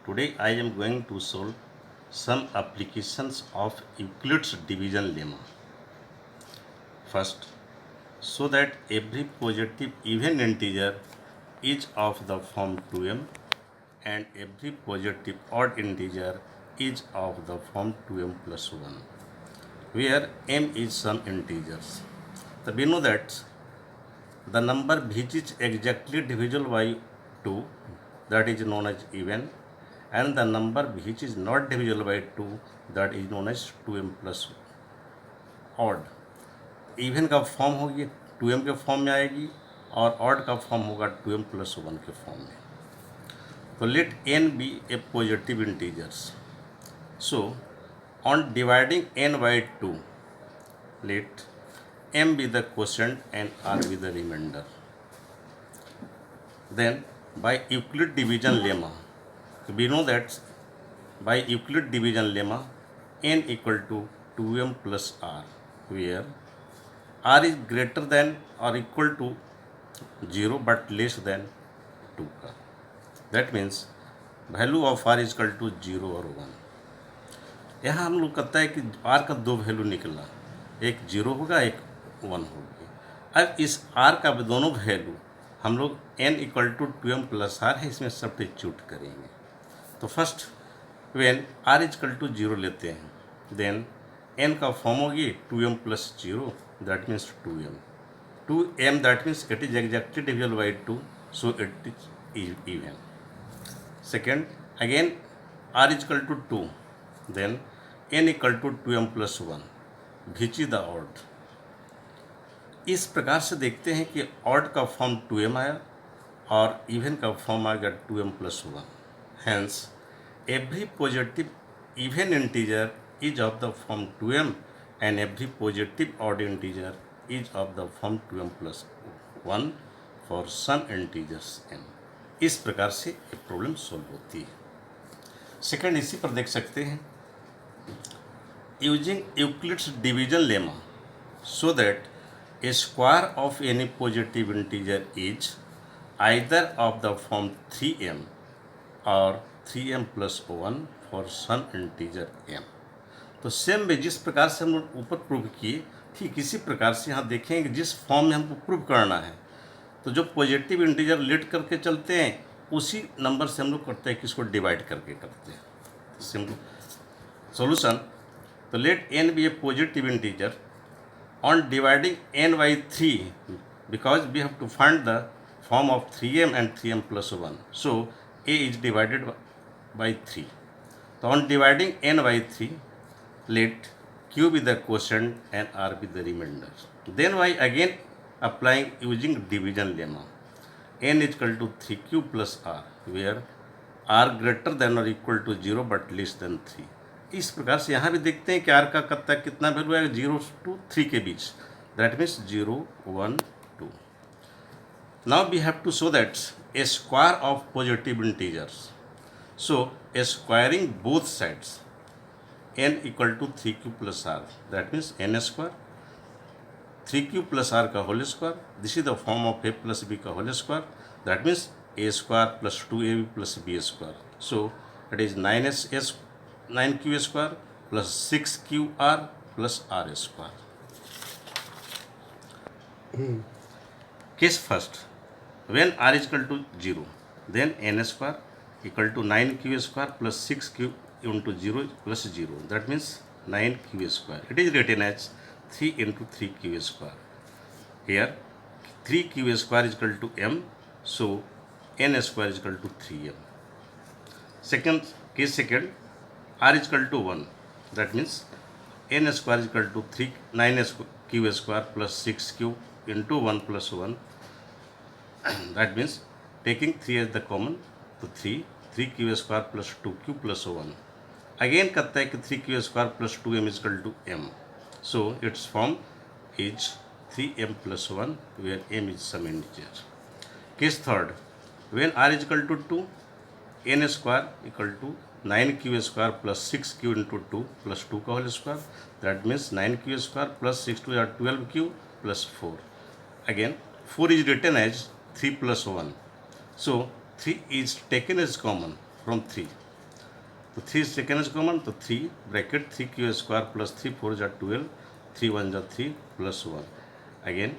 Today I am going to solve some applications of Euclid's division lemma. First, so that every positive even integer is of the form 2m and every positive odd integer is of the form 2m plus 1, where m is some integers. So we know that the number which is exactly divisible by 2, that is known as even, and the number which is not divisible by 2, that is known as 2m plus odd. Even का form होगी 2m के form में आएगी और odd का form होगा 2m plus 1 के form में. तो let n be a positive integers. So on dividing n by 2, let m be the quotient and r be the remainder. Then by Euclid division lemma, we know that by Euclid division lemma n equal to 2m plus r, where r is greater than or equal to 0 but less than 2 का. That means value of r is equal to 0 और 1. यहाँ हम लोग कहता है कि r का दो वैल्यू निकला, एक 0 होगा एक 1 होगी. अब इस r का दोनों वैल्यू हम लोग n equal to 2m plus r है, इसमें सब्स्टिट्यूट करेंगे. तो first when r is equal to 0 लेते हैं, देन n का फॉर्म होगी 2m plus 0, that means 2m. 2m that means it is exactly divisible by 2, so it is even. Second again r is equal to 2, then n equal to 2m plus 1, which is the odd. इस प्रकार से देखते हैं कि odd का form 2m आया और even का फॉर्म आ गया 2m plus 1. Hence every positive even integer is of the form 2m and every positive odd integer is of the form 2m plus 1 for some integers n. इस प्रकार से ये problem solve होती है. Second इसी पर देख सकते हैं, using Euclid's division lemma so that a square of any positive integer is either of the form 3m or 3m plus 1 for some integer m. तो सेम में जिस प्रकार से हम लोग ऊपर प्रूव किए, ठीक इसी प्रकार से यहाँ देखेंगे जिस फॉर्म में हमको प्रूव करना है, तो जो पॉजिटिव इंटीजर लेट करके चलते हैं उसी नंबर से हम लोग करते हैं कि इसको डिवाइड करके करते हैं. Simple solution. तो let n be a positive integer. On dividing n by 3, because we have to find the form of 3m and 3m plus 1, so a is divided by 3. So on dividing n by 3, let q be the quotient and r be the remainder. Then by again applying using division lemma, n is equal to 3q plus r, where r greater than or equal to 0 but less than 3. इस प्रकार से यहाँ भी देखते हैं कि are का कत्ता कितना वैल्यू है, 0 to 3 के बीच, that means 0 1 2. Now we have to show that a square of positive integers. So a squaring both sides n equal to 3q plus R, that means n square 3q plus R का whole square. This is the form of a plus b का whole square, that means a square plus 2ab plus b square. So it is 9q square plus 6qr plus r square. Case first, when r is equal to 0, then n square equal to 9q square plus 6q into 0 plus 0, that means 9q square. It is written as 3 into 3q square. Here 3q square is equal to m, so n square is equal to 3m. Second case second, r is equal to 1, that means n square is equal to 9q square plus 6q into 1 plus 1, that means taking 3 as the common, तो 3q square plus 2q plus 1. again कहता है कि 3q square plus 2m is equal to m, so its form is 3m plus 1 where m is some integer. Case third, when r is equal to 2, n square equal to 9q square plus 6q into 2 plus 2 का whole square, that means 9q square plus 6 2 12q plus 4. Again 4 is written as 3 plus 1, so 3 is taken as common from 3. तो 3 second is common, तो 3 bracket 3q square plus 3 4 जा 12, 3 1 जा 3 plus 1, again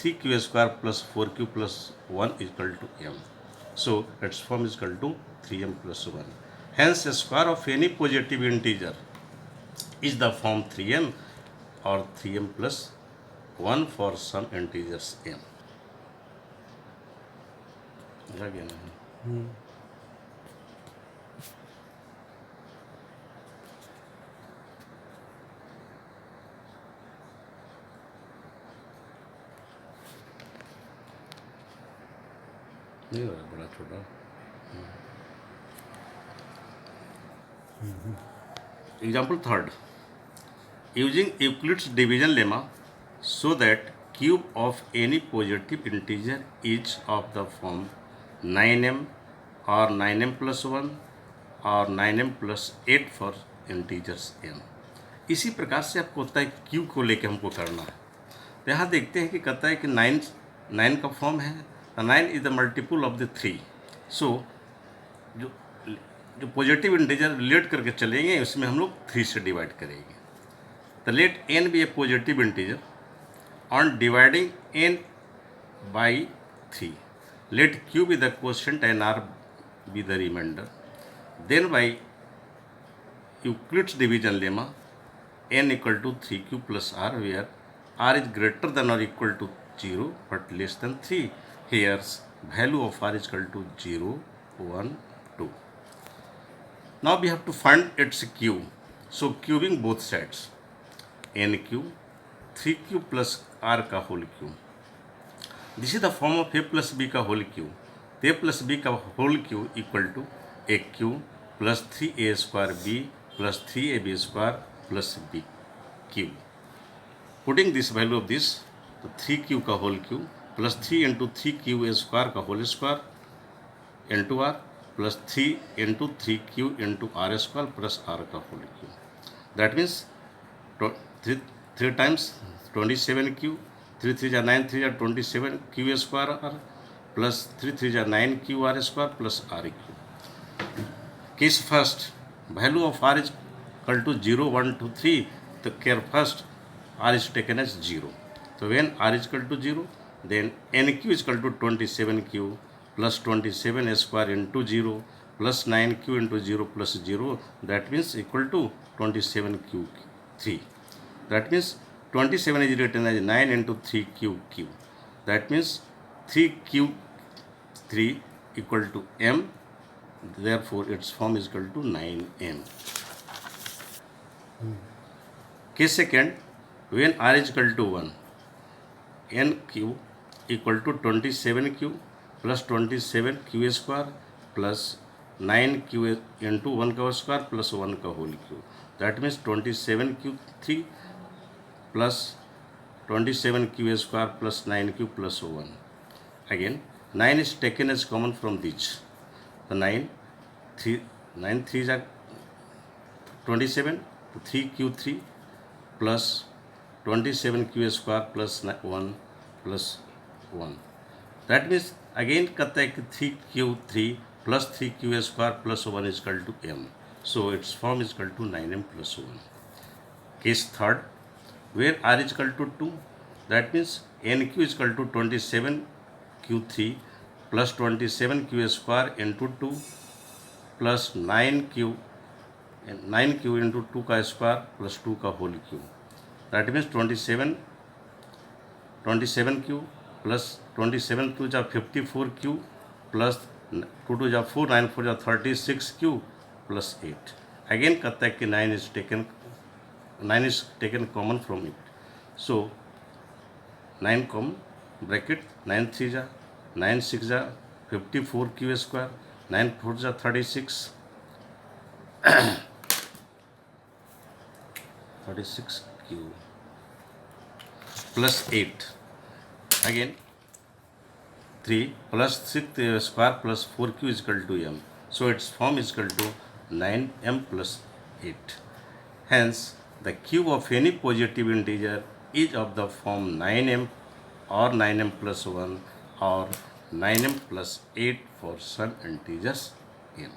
3q square plus 4q plus 1 equal to m. So its form is equal to 3m plus 1. Hence square of any positive integer is the form 3m or 3m plus 1 for some integers m. Again. नहीं हो रहा बड़ा छोटा. Example third. Using Euclid's division lemma, so that cube of any positive integer is of the form 9m or 9m plus 1 or 9m plus 8 for integers m. इसी प्रकार से आपको होता है क्यू को लेके हमको करना है. तो यहाँ देखते हैं कि कहता है कि 9 का फॉर्म है, 9 is the multiple of the 3. सो जो पॉजिटिव इंटीजर रिलेट करके चलेंगे उसमें हम लोग 3 से डिवाइड करेंगे. तो let n be a positive integer on dividing n by 3. Let q be the quotient and r be the remainder. Then by Euclid's division lemma, n equal to 3q plus r, where r is greater than or equal to 0 but less than 3. Here's value of r is equal to 0, 1, 2. Now we have to find its q. So cubing both sides, nq 3q plus r का whole cube. This is the form of a plus b का whole cube. a plus b का whole cube equal to aq plus 3a square b plus 3ab square plus b cube. Putting this value of this, तो 3q का whole cube plus 3 into 3q square का whole square into r plus 3 into 3q into r square plus r का whole cube. That means 3 times 27q, 3 3 जा 9, 3 जा 27q square r plus 3 3 जा 9q r square plus r cube. Case first, value of r is equal to 0, 1, 2, 3. The care first, r is taken as 0. So when r is equal to 0, then nq is equal to 27q plus 27 square into 0 plus 9q into 0 plus 0. That means equal to 27q3. That means 27 is written as 9 into 3q. That means 3q3 equal to m. Therefore its form is equal to 9m. Case second, when r is equal to 1, nq equal to 27q plus 27q square plus 9q into 1 का square plus 1 का whole cube. That means 27q3 plus 27q square plus 9q plus 1. Again 9 is taken as common from these. The 9 3 are 27, 3q3 plus 27q square plus 1 plus 1. That means again कहता है कि 3q3 plus 3q square plus 1 is equal to m. So its form is equal to 9m plus 1. Case third, where r is equal to 2, that means nq is equal to 27q3 plus 27q square into 2 plus 9q into 2 का square plus 2 का whole cube. That means 27q plus 27q जा 54q plus 2 2 जा 4, 9 4 जा 36q plus 8. Again कहता है कि 9 is taken common from it. So 9 common bracket 9 3 जा 9 6 जा 54q square, 9 4 जा 36 36q plus 8. Again 3 plus 6 square plus 4q is equal to m. So its form is equal to 9m plus 8. Hence the cube of any positive integer is of the form 9m or 9m plus 1 or 9m plus 8 for some integers n.